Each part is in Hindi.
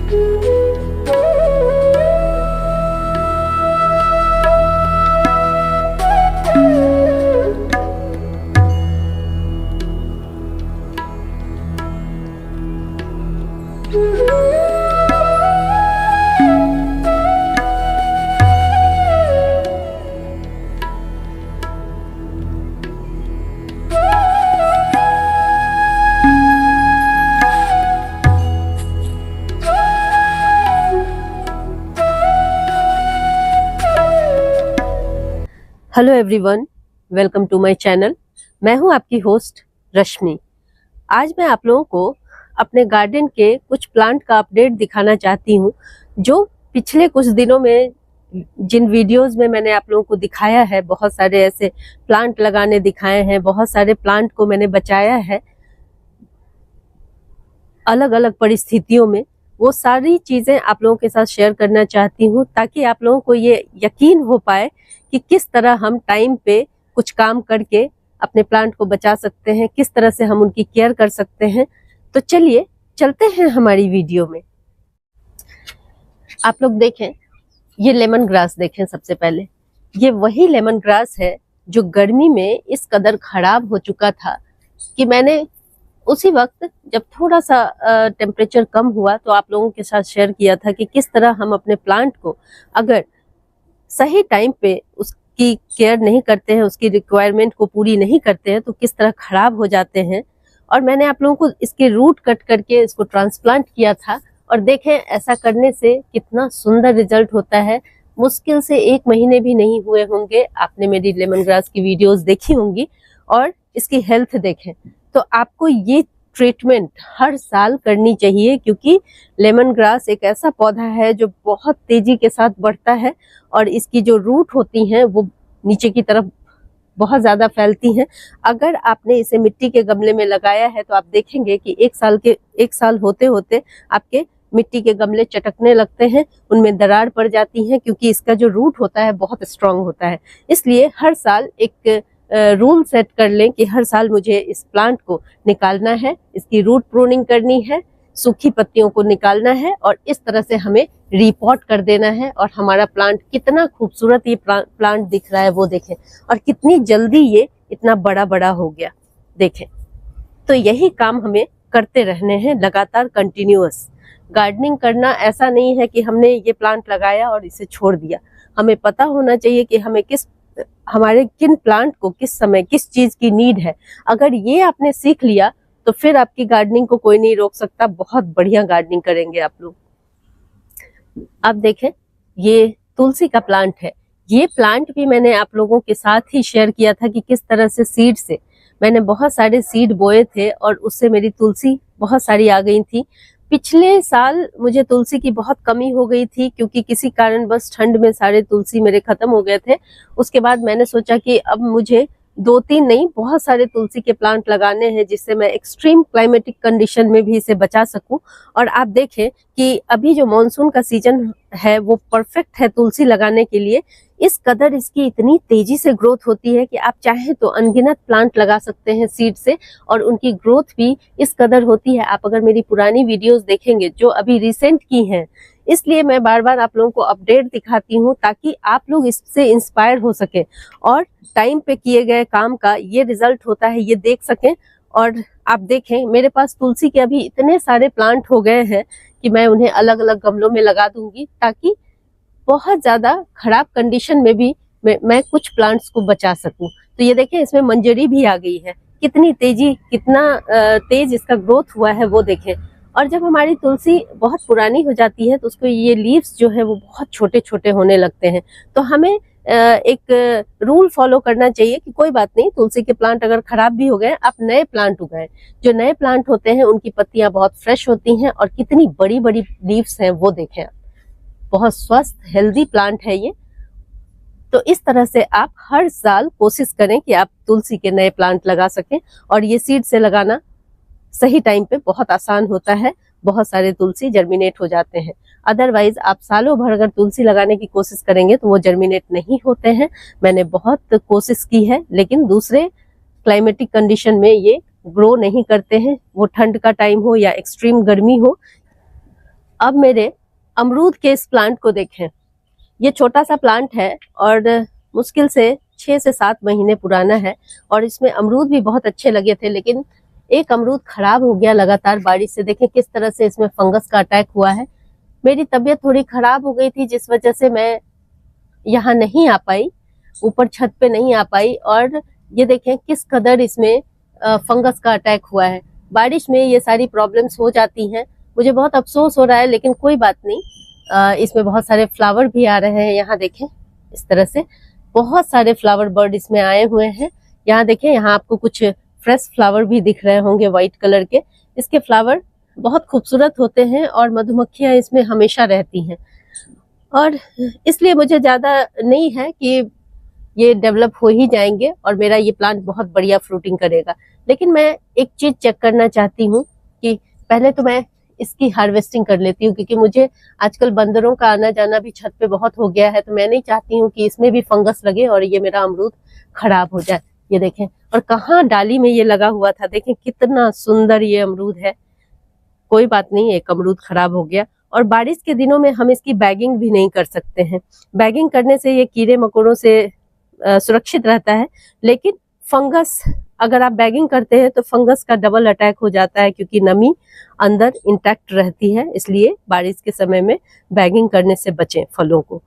Hello everyone, welcome to my channel. मैं हूं आपकी होस्ट रश्मि। आज मैं आप लोगों को अपने गार्डन के कुछ प्लांट का अपडेट दिखाना चाहती हूं, जो पिछले कुछ दिनों में जिन वीडियोस में मैंने आप लोगों को दिखाया है, बहुत सारे ऐसे प्लांट लगाने दिखाए हैं, बहुत सारे प्लांट को मैंने बचाया है अलग अलग परिस्थितियों में। वो सारी चीजें आप लोगों के साथ शेयर करना चाहती हूँ, ताकि आप लोगों को ये यकीन हो पाए कि किस तरह हम टाइम पे कुछ काम करके अपने प्लांट को बचा सकते हैं, किस तरह से हम उनकी केयर कर सकते हैं। तो चलिए चलते हैं हमारी वीडियो में। आप लोग देखें, ये लेमन ग्रास देखें। सबसे पहले ये वही लेमन ग्रास है जो गर्मी में इस कदर खराब हो चुका था कि मैंने उसी वक्त जब थोड़ा सा टेम्परेचर कम हुआ तो आप लोगों के साथ शेयर किया था कि किस तरह हम अपने प्लांट को अगर सही टाइम पे उसकी केयर नहीं करते हैं, उसकी रिक्वायरमेंट को पूरी नहीं करते हैं, तो किस तरह खराब हो जाते हैं। और मैंने आप लोगों को इसके रूट कट करके इसको ट्रांसप्लांट किया था, और देखें ऐसा करने से कितना सुंदर रिजल्ट होता है। मुश्किल से 1 महीने भी नहीं हुए होंगे, आपने मेरी लेमन ग्रास की वीडियोस देखी होंगी, और इसकी हेल्थ देखें। तो आपको ये ट्रीटमेंट हर साल करनी चाहिए, क्योंकि लेमन ग्रास एक ऐसा पौधा है जो बहुत तेजी के साथ बढ़ता है, और इसकी जो रूट होती हैं वो नीचे की तरफ बहुत ज्यादा फैलती हैं। अगर आपने इसे मिट्टी के गमले में लगाया है तो आप देखेंगे कि 1 साल होते होते आपके मिट्टी के गमले चटकने लगते हैं, उनमें दरार पड़ जाती है, क्योंकि इसका जो रूट होता है बहुत स्ट्रांग होता है। इसलिए हर साल एक रूल सेट कर लें कि हर साल मुझे इस प्लांट को निकालना है, इसकी रूट प्रूनिंग करनी है, सूखी पत्तियों को निकालना है, और इस तरह से हमें रिपोर्ट कर देना है। और हमारा प्लांट कितना खूबसूरत ये प्लांट दिख रहा है वो देखें, और कितनी जल्दी ये इतना बड़ा बड़ा हो गया देखें। तो यही काम हमें करते रहने हैं लगातार, कंटिन्यूअस। गार्डनिंग करना ऐसा नहीं है कि हमने ये प्लांट लगाया और इसे छोड़ दिया। हमें पता होना चाहिए कि हमें हमारे किन प्लांट को किस समय किस चीज की नीड है। अगर ये आपने सीख लिया तो फिर आपकी गार्डनिंग को कोई नहीं रोक सकता। बहुत बढ़िया गार्डनिंग करेंगे आप लोग। अब देखें, ये तुलसी का प्लांट है। ये प्लांट भी मैंने आप लोगों के साथ ही शेयर किया था कि किस तरह से सीड से मैंने बहुत सारे सीड बोए थे, और उससे मेरी तुलसी बहुत सारी आ गई थी। पिछले साल मुझे तुलसी की बहुत कमी हो गई थी, क्योंकि किसी कारण बस ठंड में सारे तुलसी मेरे खत्म हो गए थे। उसके बाद मैंने सोचा कि अब मुझे 2-3 नहीं, बहुत सारे तुलसी के प्लांट लगाने हैं, जिससे मैं एक्सट्रीम क्लाइमेटिक कंडीशन में भी इसे बचा सकूं। और आप देखें कि अभी जो मॉनसून का सीजन है वो परफेक्ट है तुलसी लगाने के लिए। इस कदर इसकी इतनी तेजी से ग्रोथ होती है कि आप चाहें तो अनगिनत प्लांट लगा सकते हैं सीड से, और उनकी ग्रोथ भी इस कदर होती है। आप अगर मेरी पुरानी वीडियोस देखेंगे जो अभी रिसेंट की हैं, इसलिए मैं बार बार आप लोगों को अपडेट दिखाती हूँ, ताकि आप लोग इससे इंस्पायर हो सके और टाइम पे किए गए काम का ये रिजल्ट होता है ये देख सकें। और आप देखें, मेरे पास तुलसी के अभी इतने सारे प्लांट हो गए हैं कि मैं उन्हें अलग अलग गमलों में लगा दूंगी, ताकि बहुत ज्यादा खराब कंडीशन में भी मैं कुछ प्लांट्स को बचा सकूं। तो ये देखें, इसमें मंजरी भी आ गई है। कितनी कितना तेज इसका ग्रोथ हुआ है वो देखें। और जब हमारी तुलसी बहुत पुरानी हो जाती है तो उसको ये लीव्स जो है वो बहुत छोटे छोटे होने लगते हैं। तो हमें एक रूल फॉलो करना चाहिए कि कोई बात नहीं, तुलसी के प्लांट अगर खराब भी हो गए, आप नए प्लांट उगाएं। जो नए प्लांट होते हैं उनकी पत्तियां बहुत फ्रेश होती हैं, और कितनी बड़ी बड़ी लीव्स हैं वो देखें आप। बहुत स्वस्थ हेल्दी प्लांट है ये। तो इस तरह से आप हर साल कोशिश करें कि आप तुलसी के नए प्लांट लगा सकें। और ये सीड से लगाना सही टाइम पे बहुत आसान होता है, बहुत सारे तुलसी जर्मिनेट हो जाते हैं। अदरवाइज आप सालों भर अगर तुलसी लगाने की कोशिश करेंगे तो वो जर्मिनेट नहीं होते हैं। मैंने बहुत कोशिश की है, लेकिन दूसरे क्लाइमेटिक कंडीशन में ये ग्रो नहीं करते हैं, वो ठंड का टाइम हो या एक्सट्रीम गर्मी हो। अब मेरे अमरूद के इस प्लांट को देखें। ये छोटा सा प्लांट है और मुश्किल से 6 से 7 महीने पुराना है और इसमें अमरूद भी बहुत अच्छे लगे थे, लेकिन एक अमरूद खराब हो गया लगातार बारिश से। देखें किस तरह से इसमें फंगस का अटैक हुआ है। मेरी तबीयत थोड़ी खराब हो गई थी, जिस वजह से मैं यहाँ नहीं आ पाई, ऊपर छत पे नहीं आ पाई। और ये देखें किस कदर इसमें फंगस का अटैक हुआ है। बारिश में ये सारी प्रॉब्लम्स हो जाती हैं। मुझे बहुत अफसोस हो रहा है, लेकिन कोई बात नहीं। इसमें बहुत सारे फ्लावर भी आ रहे हैं। यहाँ देखें इस तरह से बहुत सारे फ्लावर बर्ड इसमें आए हुए हैं। यहाँ देखें, यहाँ आपको कुछ फ्रेश फ्लावर भी दिख रहे होंगे व्हाइट कलर के। इसके फ्लावर बहुत खूबसूरत होते हैं और मधुमक्खियां इसमें हमेशा रहती हैं। और इसलिए मुझे ज्यादा नहीं है कि ये डेवलप हो ही जाएंगे और मेरा ये प्लांट बहुत बढ़िया फ्रूटिंग करेगा। लेकिन मैं एक चीज चेक करना चाहती हूँ कि पहले तो मैं इसकी हार्वेस्टिंग कर लेती हूँ, क्योंकि मुझे आजकल बंदरों का आना जाना भी छत पे बहुत हो गया है। तो मैं नहीं चाहती हूँ कि इसमें भी फंगस लगे और ये मेरा अमरूद खराब हो जाए। ये देखें, और कहाँ डाली में ये लगा हुआ था। देखें कितना सुंदर ये अमरूद है। कोई बात नहीं, एक अमरूद खराब हो गया। और बारिश के दिनों में हम इसकी बैगिंग भी नहीं कर सकते हैं। बैगिंग करने से ये कीड़े मकोड़ों से सुरक्षित रहता है, लेकिन फंगस अगर आप बैगिंग करते हैं तो फंगस का डबल अटैक हो जाता है, क्योंकि नमी अंदर इंटैक्ट रहती है। इसलिए बारिश के समय में बैगिंग करने से बचें फलों को।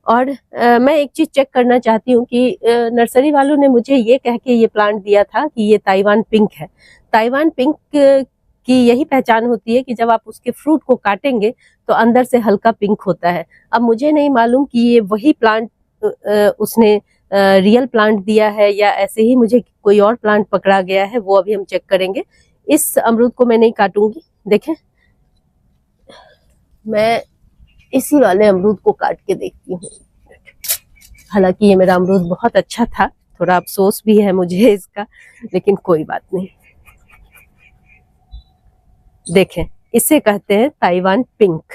और मैं एक चीज चेक करना चाहती हूँ कि नर्सरी वालों ने मुझे ये कह के ये प्लांट दिया था कि ये ताइवान पिंक है। ताइवान पिंक की यही पहचान होती है कि जब आप उसके फ्रूट को काटेंगे तो अंदर से हल्का पिंक होता है। अब मुझे नहीं मालूम कि ये वही प्लांट उसने रियल प्लांट दिया है या ऐसे ही मुझे कोई और प्लांट पकड़ा गया है, वो अभी हम चेक करेंगे। इस अमरूद को मैं नहीं काटूंगी। देखें, मैं इसी वाले अमरूद को काट के देखती हूँ। हालांकि ये मेरा अमरूद बहुत अच्छा था, थोड़ा अफसोस भी है मुझे इसका, लेकिन कोई बात नहीं। देखें, इसे कहते हैं ताइवान पिंक।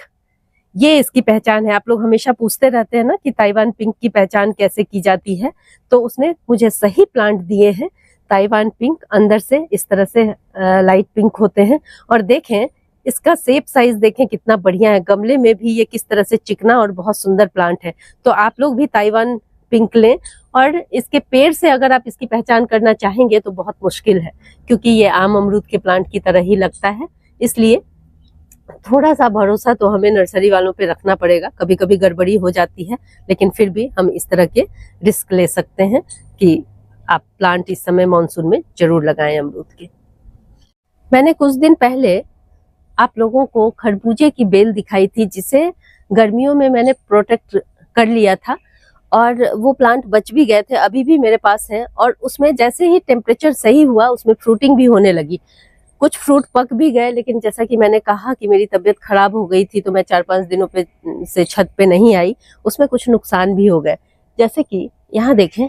ये इसकी पहचान है। आप लोग हमेशा पूछते रहते हैं ना कि ताइवान पिंक की पहचान कैसे की जाती है, तो उसने मुझे सही प्लांट दिए हैं। ताइवान पिंक अंदर से इस तरह से लाइट पिंक होते हैं। और देखें इसका शेप साइज देखें कितना बढ़िया है। गमले में भी ये किस तरह से चिकना और बहुत सुंदर प्लांट है। तो आप लोग भी ताइवान पिंक लें। और इसके पेड़ से अगर आप इसकी पहचान करना चाहेंगे तो बहुत मुश्किल है, क्योंकि ये आम अमरूद के प्लांट की तरह ही लगता है। इसलिए थोड़ा सा भरोसा तो हमें नर्सरी वालों पे रखना पड़ेगा। कभी कभी गड़बड़ी हो जाती है, लेकिन फिर भी हम इस तरह के रिस्क ले सकते हैं कि आप प्लांट इस समय मानसून में जरूर लगाएं अमरूद के। मैंने कुछ दिन पहले आप लोगों को खरबूजे की बेल दिखाई थी, जिसे गर्मियों में मैंने प्रोटेक्ट कर लिया था और वो प्लांट बच भी गए थे, अभी भी मेरे पास है। और उसमें जैसे ही टेम्परेचर सही हुआ उसमें फ्रूटिंग भी होने लगी। कुछ फ्रूट पक भी गए, लेकिन जैसा कि मैंने कहा कि मेरी तबीयत खराब हो गई थी तो मैं 4-5 दिनों पे से छत पे नहीं आई, उसमें कुछ नुकसान भी हो गए। जैसे कि यहाँ देखें,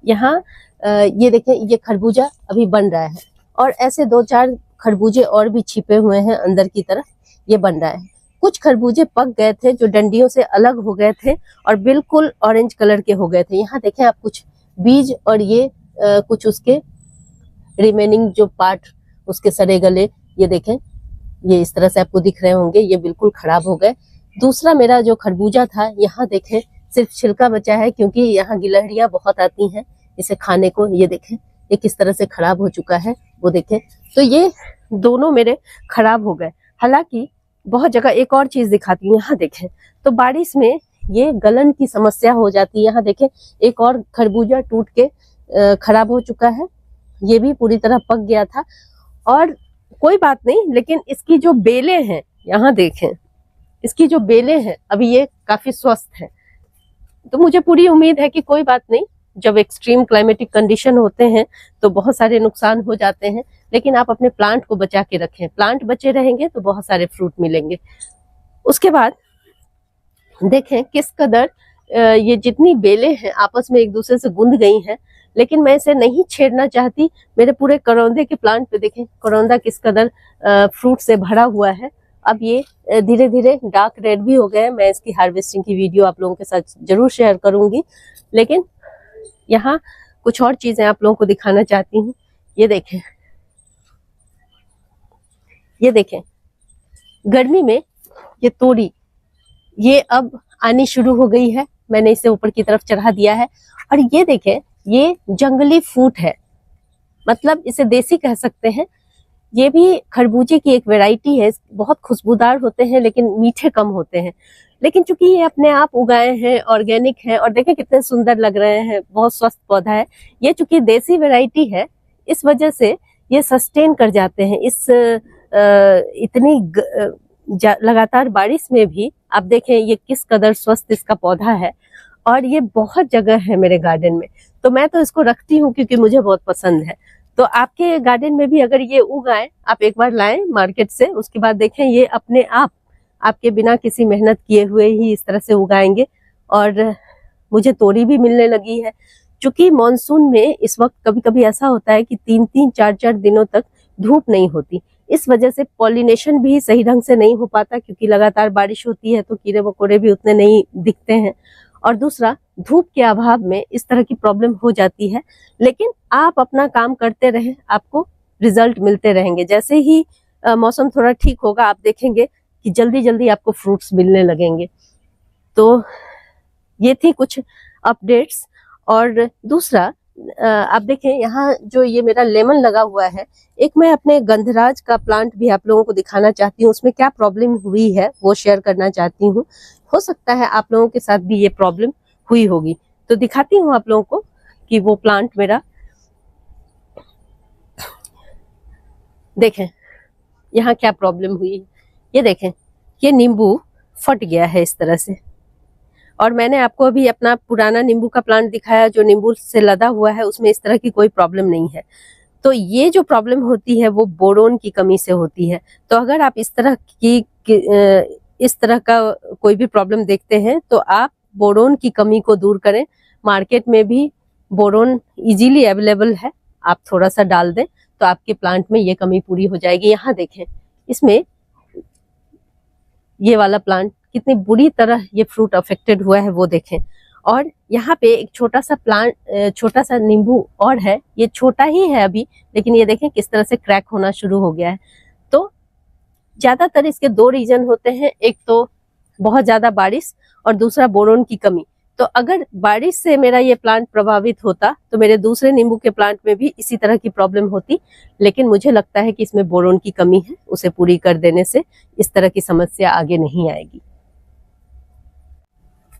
यहाँ ये देखें, ये खरबूजा अभी बन रहा है और ऐसे 2-4 खरबूजे और भी छिपे हुए हैं अंदर की तरफ, ये बन रहा है। कुछ खरबूजे पक गए थे जो डंडियों से अलग हो गए थे और बिल्कुल ऑरेंज कलर के हो गए थे। यहाँ देखें आप कुछ बीज और ये कुछ उसके रिमेनिंग जो पार्ट, उसके सड़े गले, ये देखें, ये इस तरह से आपको दिख रहे होंगे, ये बिल्कुल खराब हो गए। दूसरा मेरा जो खरबूजा था, यहाँ देखें सिर्फ छिलका बचा है, क्योंकि यहाँ गिलहरियां बहुत आती हैं इसे खाने को। ये देखें ये किस तरह से खराब हो चुका है, वो देखें। तो ये दोनों मेरे खराब हो गए। हालांकि बहुत जगह एक और चीज दिखाती हूँ, यहाँ देखें, तो बारिश में ये गलन की समस्या हो जाती है। यहाँ देखें एक और खरबूजा टूट के खराब हो चुका है, ये भी पूरी तरह पक गया था। और कोई बात नहीं, लेकिन इसकी जो बेलें हैं, यहाँ देखें, इसकी जो बेलें हैं अभी ये काफी स्वस्थ हैं। तो मुझे पूरी उम्मीद है कि कोई बात नहीं, जब एक्सट्रीम क्लाइमेटिक कंडीशन होते हैं तो बहुत सारे नुकसान हो जाते हैं, लेकिन आप अपने प्लांट को बचा के रखें। प्लांट बचे रहेंगे तो बहुत सारे फ्रूट मिलेंगे। उसके बाद देखें किस कदर ये जितनी बेलें हैं आपस में एक दूसरे से गुंद गई हैं, लेकिन मैं इसे नहीं छेड़ना चाहती। मेरे पूरे करौंदे के प्लांट पे देखें, करौंदा किस कदर फ्रूट से भरा हुआ है। अब ये धीरे धीरे डार्क रेड भी हो गए। मैं इसकी हार्वेस्टिंग की वीडियो आप लोगों के साथ जरूर शेयर करूंगी, लेकिन यहाँ कुछ और चीजें आप लोगों को दिखाना चाहती हूँ। ये देखें, ये देखें, गर्मी में ये तोरी, ये अब आनी शुरू हो गई है। मैंने इसे ऊपर की तरफ चढ़ा दिया है। और ये देखें, ये जंगली फूट है, मतलब इसे देसी कह सकते हैं। ये भी खरबूजे की एक वैरायटी है। बहुत खुशबूदार होते हैं लेकिन मीठे कम होते हैं। लेकिन चूंकि ये अपने आप उगाए हैं, ऑर्गेनिक हैं, और देखें कितने सुंदर लग रहे हैं, बहुत स्वस्थ पौधा है। ये चूंकि देसी वैरायटी है, इस वजह से ये सस्टेन कर जाते हैं। इस इतनी लगातार बारिश में भी आप देखें ये किस कदर स्वस्थ इसका पौधा है। और ये बहुत जगह है मेरे गार्डन में, तो मैं तो इसको रखती हूँ क्योंकि मुझे बहुत पसंद है। तो आपके गार्डन में भी अगर ये उगाएं, आप एक बार लाएं मार्केट से, उसके बाद देखें ये अपने आप आपके बिना किसी मेहनत किए हुए ही इस तरह से उगाएंगे। और मुझे तोरी भी मिलने लगी है। चूंकि मॉनसून में इस वक्त कभी कभी ऐसा होता है कि 3-3, 4-4 दिनों तक धूप नहीं होती। इस वजह से पॉलिनेशन भी सही ढंग से नहीं हो पाता, क्योंकि लगातार बारिश होती है तो कीड़े मकोड़े भी उतने नहीं दिखते हैं। और दूसरा, धूप के अभाव में इस तरह की प्रॉब्लम हो जाती है। लेकिन आप अपना काम करते रहें, आपको रिजल्ट मिलते रहेंगे। जैसे ही मौसम थोड़ा ठीक होगा, आप देखेंगे कि जल्दी जल्दी आपको फ्रूट्स मिलने लगेंगे। तो ये थी कुछ अपडेट्स। और दूसरा, आप देखें यहाँ जो ये मेरा लेमन लगा हुआ है, एक मैं अपने गंधराज का प्लांट भी आप लोगों को दिखाना चाहती हूँ। उसमें क्या प्रॉब्लम हुई है वो शेयर करना चाहती हूँ। हो सकता है आप लोगों के साथ भी ये प्रॉब्लम हुई होगी, तो दिखाती हूँ आप लोगों को कि वो प्लांट मेरा, देखें यहाँ क्या प्रॉब्लम हुई है। ये देखें, ये नींबू फट गया है इस तरह से। और मैंने आपको अभी अपना पुराना नींबू का प्लांट दिखाया जो नींबू से लदा हुआ है, उसमें इस तरह की कोई प्रॉब्लम नहीं है। तो ये जो प्रॉब्लम होती है वो बोरोन की कमी से होती है। तो अगर आप इस तरह का कोई भी प्रॉब्लम देखते हैं तो आप बोरोन की कमी को दूर करें। मार्केट में भी बोरोन इजीली अवेलेबल है, आप थोड़ा सा डाल दें तो आपके प्लांट में ये कमी पूरी हो जाएगी। यहाँ देखें, इसमें ये वाला प्लांट कितनी बुरी तरह ये फ्रूट अफेक्टेड हुआ है वो देखें। और यहाँ पे एक छोटा सा नींबू और है, ये छोटा ही है अभी, लेकिन ये देखें किस तरह से क्रैक होना शुरू हो गया है। तो ज्यादातर इसके 2 रीजन होते हैं, एक तो बहुत ज्यादा बारिश और दूसरा बोरोन की कमी। तो अगर बारिश से मेरा ये प्लांट प्रभावित होता तो मेरे दूसरे नींबू के प्लांट में भी इसी तरह की प्रॉब्लम होती। लेकिन मुझे लगता है कि इसमें बोरोन की कमी है, उसे पूरी कर देने से इस तरह की समस्या आगे नहीं आएगी।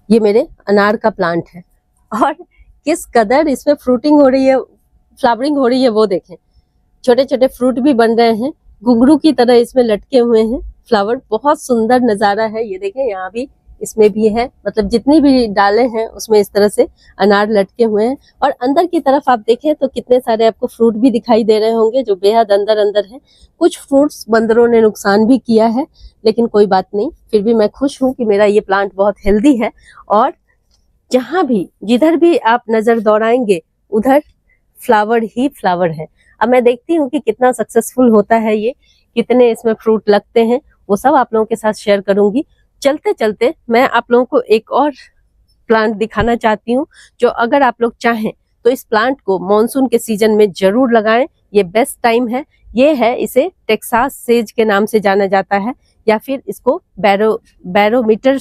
ये मेरे अनार का प्लांट है और किस कदर इसमें फ्रूटिंग हो रही है, फ्लावरिंग हो रही है वो देखें। छोटे छोटे फ्रूट भी बन रहे हैं, घुंघरू की तरह इसमें लटके हुए हैं फ्लावर। बहुत सुंदर नजारा है। ये देखें, यहाँ भी इसमें भी है, मतलब जितनी भी डाले हैं उसमें इस तरह से अनार लटके हुए हैं। और अंदर की तरफ आप देखें तो कितने सारे आपको फ्रूट भी दिखाई दे रहे होंगे जो बेहद अंदर अंदर है। कुछ फ्रूट्स बंदरों ने नुकसान भी किया है, लेकिन कोई बात नहीं, फिर भी मैं खुश हूँ कि मेरा ये प्लांट बहुत हेल्दी है। और जहां भी जिधर भी आप नजर दौड़ाएंगे उधर फ्लावर ही फ्लावर है। अब मैं देखती हूँ कि कितना सक्सेसफुल होता है ये, कितने इसमें फ्रूट लगते हैं, वो सब आप लोगों के साथ शेयर करूंगी। चलते चलते मैं आप लोगों को एक और प्लांट दिखाना चाहती हूँ जो अगर आप लोग चाहें तो इस प्लांट को मॉनसून के सीजन में जरूर लगाएं। ये बेस्ट टाइम है। ये है, इसे टेक्सास सेज के नाम से जाना जाता है, या फिर इसको बैरोमीटर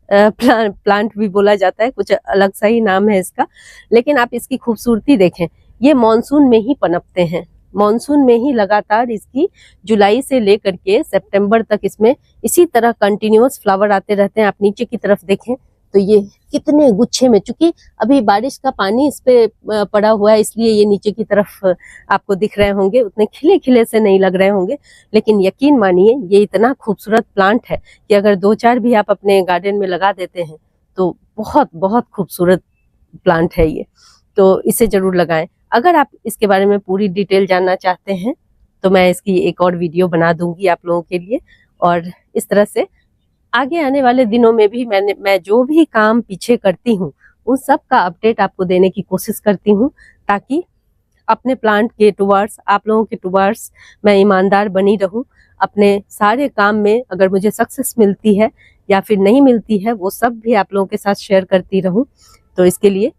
प्लांट भी बोला जाता है, कुछ अलग सा ही नाम है इसका। लेकिन आप इसकी खूबसूरती देखें, ये मॉनसून में ही पनपते हैं, मॉनसून में ही लगातार इसकी जुलाई से लेकर के सितंबर तक इसमें इसी तरह कंटिन्यूअस फ्लावर आते रहते हैं। आप नीचे की तरफ देखें तो ये कितने गुच्छे में, चूंकि अभी बारिश का पानी इस पे पड़ा हुआ है इसलिए ये नीचे की तरफ आपको दिख रहे होंगे, उतने खिले खिले से नहीं लग रहे होंगे। लेकिन यकीन मानिए ये इतना खूबसूरत प्लांट है कि अगर 2-4 भी आप अपने गार्डन में लगा देते हैं तो बहुत बहुत खूबसूरत प्लांट है ये। तो इसे जरूर लगाएं। अगर आप इसके बारे में पूरी डिटेल जानना चाहते हैं तो मैं इसकी एक और वीडियो बना दूंगी आप लोगों के लिए। और इस तरह से आगे आने वाले दिनों में भी मैं जो भी काम पीछे करती हूँ उन सब का अपडेट आपको देने की कोशिश करती हूँ, ताकि अपने प्लांट के टुवर्ड्स, आप लोगों के टुवर्ड्स मैं ईमानदार बनी रहूं। अपने सारे काम में अगर मुझे सक्सेस मिलती है या फिर नहीं मिलती है वो सब भी आप लोगों के साथ शेयर करती रहूं। तो इसके लिए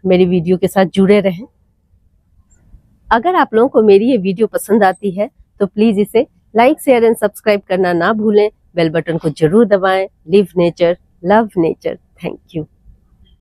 मेरी वीडियो के साथ जुड़े रहें। अगर आप लोगों को मेरी ये वीडियो पसंद आती है तो प्लीज इसे लाइक, शेयर एंड सब्सक्राइब करना ना भूलें। बेल बटन को जरूर दबाएं। Live nature, love nature. Thank you.